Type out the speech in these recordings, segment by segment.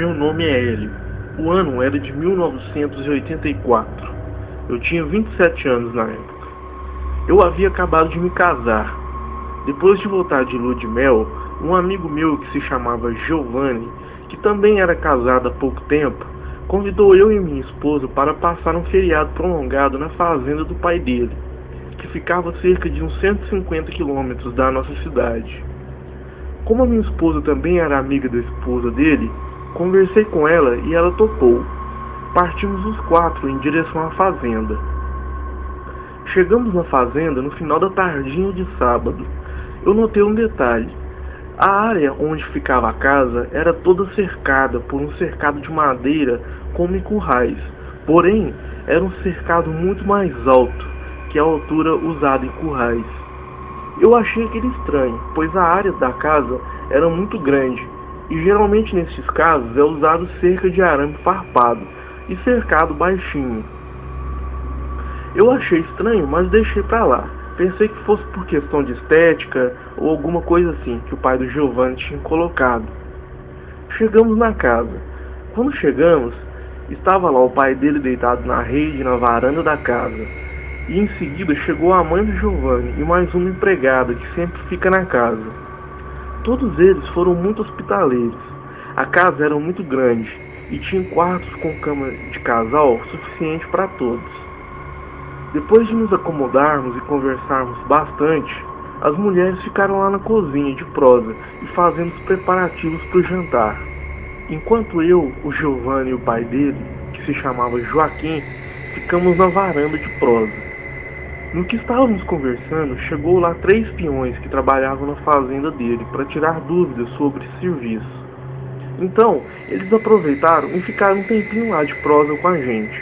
Meu nome é Hélio. O ano era de 1984. Eu tinha 27 anos na época. Eu havia acabado de me casar. Depois de voltar de lua de mel, um amigo meu que se chamava Giovanni, que também era casado há pouco tempo, convidou eu e minha esposa para passar um feriado prolongado na fazenda do pai dele, que ficava a cerca de uns 150 quilômetros da nossa cidade. Como a minha esposa também era amiga da esposa dele, conversei com ela e ela topou. Partimos os quatro em direção à fazenda. Chegamos na fazenda no final da tardinha de sábado. Eu notei um detalhe. A área onde ficava a casa era toda cercada por um cercado de madeira como em currais. Porém, era um cercado muito mais alto que a altura usada em currais. Eu achei aquilo estranho, pois a área da casa era muito grande, e geralmente nesses casos é usado cerca de arame farpado e cercado baixinho. Eu achei estranho, mas deixei pra lá. Pensei que fosse por questão de estética ou alguma coisa assim que o pai do Giovanni tinha colocado. Chegamos na casa. Quando chegamos, estava lá o pai dele deitado na rede na varanda da casa. E em seguida chegou a mãe do Giovanni e mais uma empregada que sempre fica na casa. Todos eles foram muito hospitaleiros. A casa era muito grande e tinha quartos com cama de casal suficiente para todos. Depois de nos acomodarmos e conversarmos bastante, as mulheres ficaram lá na cozinha de prosa e fazendo os preparativos para o jantar. Enquanto eu, o Giovanni e o pai dele, que se chamava Joaquim, ficamos na varanda de prosa. No que estávamos conversando, chegou lá 3 peões que trabalhavam na fazenda dele para tirar dúvidas sobre serviço. Então, eles aproveitaram e ficaram um tempinho lá de prosa com a gente.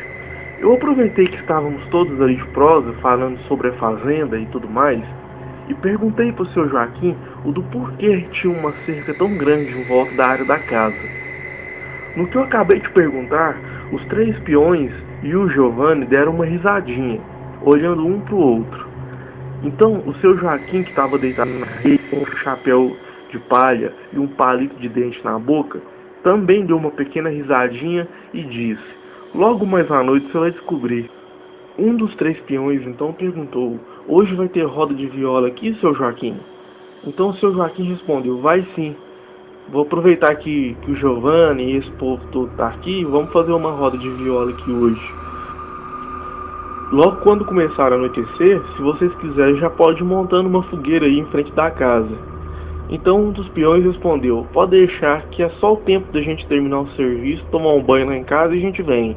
Eu aproveitei que estávamos todos ali de prosa, falando sobre a fazenda e tudo mais, e perguntei para o seu Joaquim o do porquê tinha uma cerca tão grande em volta da área da casa. No que eu acabei de perguntar, os 3 peões e o Giovanni deram uma risadinha, olhando um para o outro. Então, o seu Joaquim, que estava deitado na rede com um chapéu de palha e um palito de dente na boca, também deu uma pequena risadinha e disse: "Logo mais à noite você vai descobrir." Um dos 3 peões então perguntou: "Hoje vai ter roda de viola aqui, seu Joaquim?" Então o seu Joaquim respondeu: "Vai sim. Vou aproveitar que o Giovanni e esse povo todo tá aqui, vamos fazer uma roda de viola aqui hoje. Logo quando começar a anoitecer, se vocês quiserem já pode ir montando uma fogueira aí em frente da casa." Então um dos peões respondeu: "Pode deixar que é só o tempo da gente terminar o serviço, tomar um banho lá em casa e a gente vem."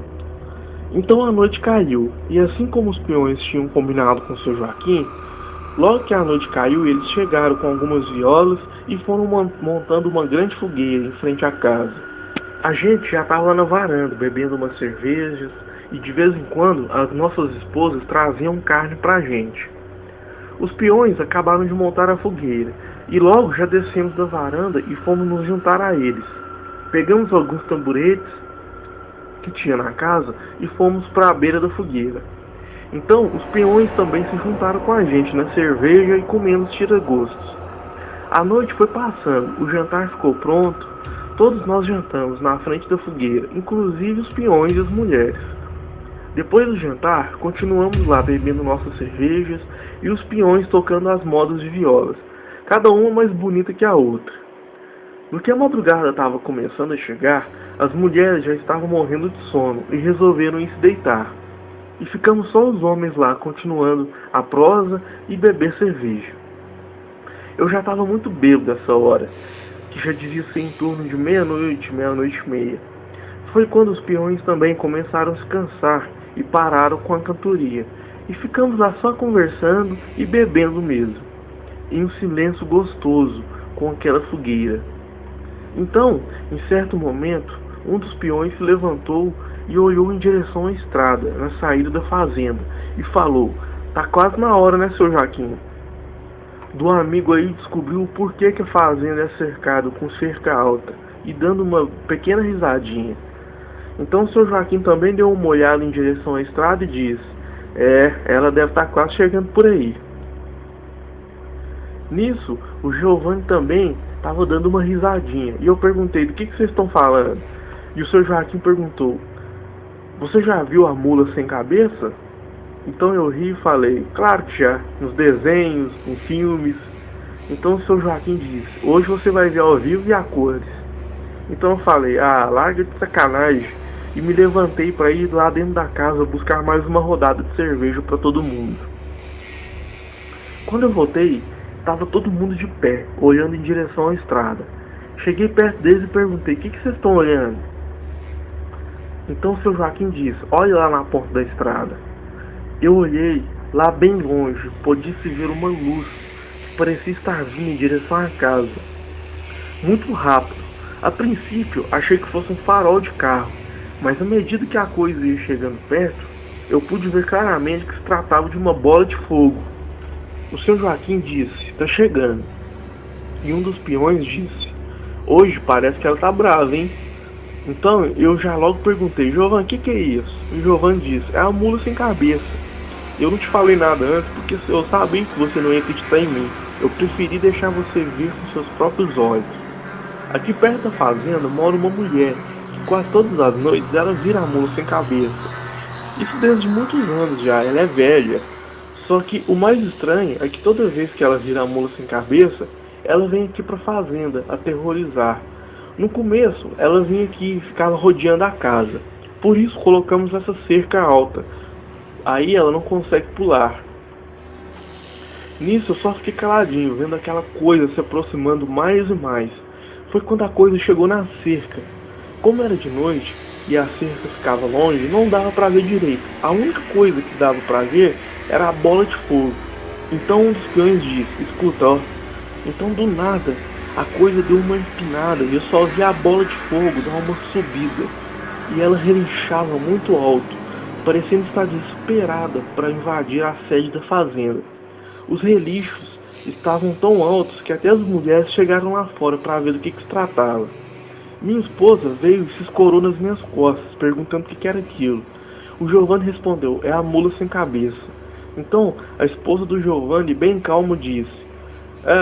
Então a noite caiu, e assim como os peões tinham combinado com o seu Joaquim, logo que a noite caiu eles chegaram com algumas violas e foram montando uma grande fogueira em frente à casa. A gente já estava lá na varanda bebendo umas cervejas, e de vez em quando as nossas esposas traziam carne pra gente. Os peões acabaram de montar a fogueira, e logo já descemos da varanda e fomos nos juntar a eles. Pegamos alguns tamboretes que tinha na casa e fomos para a beira da fogueira. Então os peões também se juntaram com a gente na cerveja e comendo os tira-gostos. A noite foi passando, o jantar ficou pronto, todos nós jantamos na frente da fogueira, inclusive os peões e as mulheres. Depois do jantar, continuamos lá bebendo nossas cervejas e os peões tocando as modas de violas, cada uma mais bonita que a outra. No que a madrugada estava começando a chegar, as mulheres já estavam morrendo de sono e resolveram ir se deitar. E ficamos só os homens lá continuando a prosa e beber cerveja. Eu já estava muito bêbado nessa hora, que já devia ser em torno de meia-noite, meia-noite e meia. Foi quando os peões também começaram a se cansar e pararam com a cantoria, e ficamos lá só conversando e bebendo mesmo, em um silêncio gostoso com aquela fogueira. Então, em certo momento, um dos peões se levantou e olhou em direção à estrada, na saída da fazenda, e falou: "Tá quase na hora, né, seu Joaquim?" Do amigo aí descobriu o porquê que a fazenda é cercada com cerca alta, e dando uma pequena risadinha. Então o seu Joaquim também deu uma olhada em direção à estrada e disse: ela deve estar quase chegando por aí." Nisso, o Giovanni também estava dando uma risadinha, e eu perguntei: "Do que vocês estão falando?" E o seu Joaquim perguntou: você já viu a mula sem cabeça? Então eu ri e falei: claro que já, nos desenhos, em filmes. Então o seu Joaquim disse: hoje você vai ver ao vivo e a cores. Então eu falei: ah, larga de sacanagem. E me levantei para ir lá dentro da casa buscar mais uma rodada de cerveja para todo mundo. Quando eu voltei, estava todo mundo de pé, olhando em direção à estrada. Cheguei perto deles e perguntei: o que vocês estão olhando? Então o seu Joaquim disse: olhe lá na ponta da estrada. Eu olhei, lá bem longe, podia-se ver uma luz que parecia estar vindo em direção à casa. Muito rápido. A princípio, achei que fosse um farol de carro, mas à medida que a coisa ia chegando perto, eu pude ver claramente que se tratava de uma bola de fogo. O seu Joaquim disse: tá chegando. E um dos peões disse: hoje parece que ela tá brava, hein? Então eu já logo perguntei: Giovanni, o que é isso? E o Giovanni disse: é a mula sem cabeça. Eu não te falei nada antes porque eu sabia que você não ia acreditar em mim. Eu preferi deixar você ver com seus próprios olhos. Aqui perto da fazenda mora uma mulher que quase todas as noites ela vira a mula sem cabeça. Isso desde muitos anos já, ela é velha. Só que o mais estranho é que toda vez que ela vira a mula sem cabeça, ela vem aqui pra fazenda aterrorizar. No começo, ela vinha aqui e ficava rodeando a casa. Por isso colocamos essa cerca alta. Aí ela não consegue pular. Nisso eu só fiquei caladinho, vendo aquela coisa se aproximando mais e mais. Foi quando a coisa chegou na cerca. Como era de noite e a cerca ficava longe, não dava pra ver direito. A única coisa que dava pra ver era a bola de fogo. Então um dos peões disse: escuta, ó. Então do nada a coisa deu uma empinada e eu só vi a bola de fogo dar uma subida. E ela relinchava muito alto, parecendo estar desesperada para invadir a sede da fazenda. Os relinchos estavam tão altos que até as mulheres chegaram lá fora para ver do que se tratava. Minha esposa veio e se escorou nas minhas costas, perguntando o que era aquilo. O Giovanni respondeu: é a mula sem cabeça. Então a esposa do Giovanni, bem calmo, disse: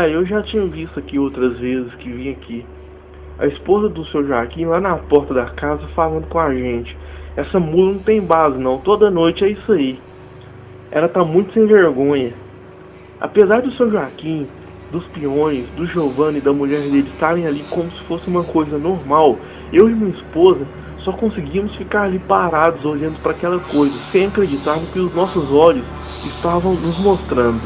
eu já tinha visto aqui outras vezes que vim aqui. A esposa do seu Joaquim lá na porta da casa falando com a gente: essa mula não tem base não, toda noite é isso aí. Ela tá muito sem vergonha. Apesar do seu Joaquim, dos peões, do Giovanni e da mulher dele estarem ali como se fosse uma coisa normal, eu e minha esposa só conseguimos ficar ali parados olhando para aquela coisa, sem acreditar no que os nossos olhos estavam nos mostrando.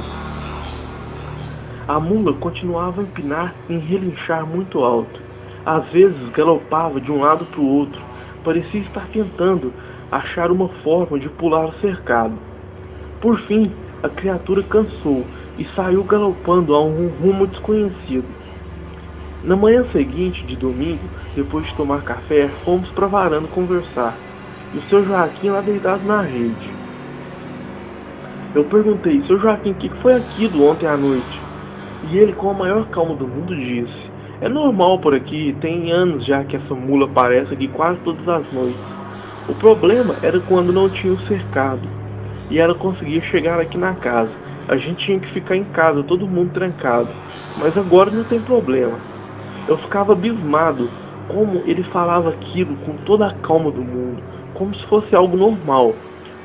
A mula continuava a empinar e relinchar muito alto. Às vezes galopava de um lado para o outro, parecia estar tentando achar uma forma de pular o cercado. Por fim, a criatura cansou e saiu galopando a um rumo desconhecido. Na manhã seguinte, de domingo, depois de tomar café, fomos para a varanda conversar, e o seu Joaquim lá deitado na rede. Eu perguntei: seu Joaquim, o que foi aquilo ontem à noite? E ele, com a maior calma do mundo, disse: é normal por aqui, tem anos já que essa mula aparece aqui quase todas as noites. O problema era quando não tinha o cercado, e ela conseguia chegar aqui na casa. A gente tinha que ficar em casa, todo mundo trancado. Mas agora não tem problema. Eu ficava abismado como ele falava aquilo com toda a calma do mundo, como se fosse algo normal.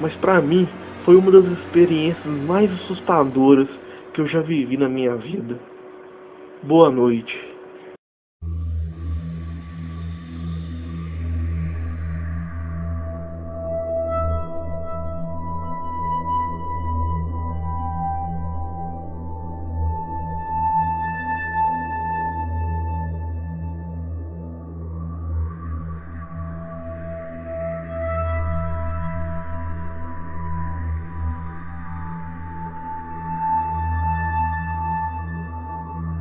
Mas para mim foi uma das experiências mais assustadoras que eu já vivi na minha vida. Boa noite.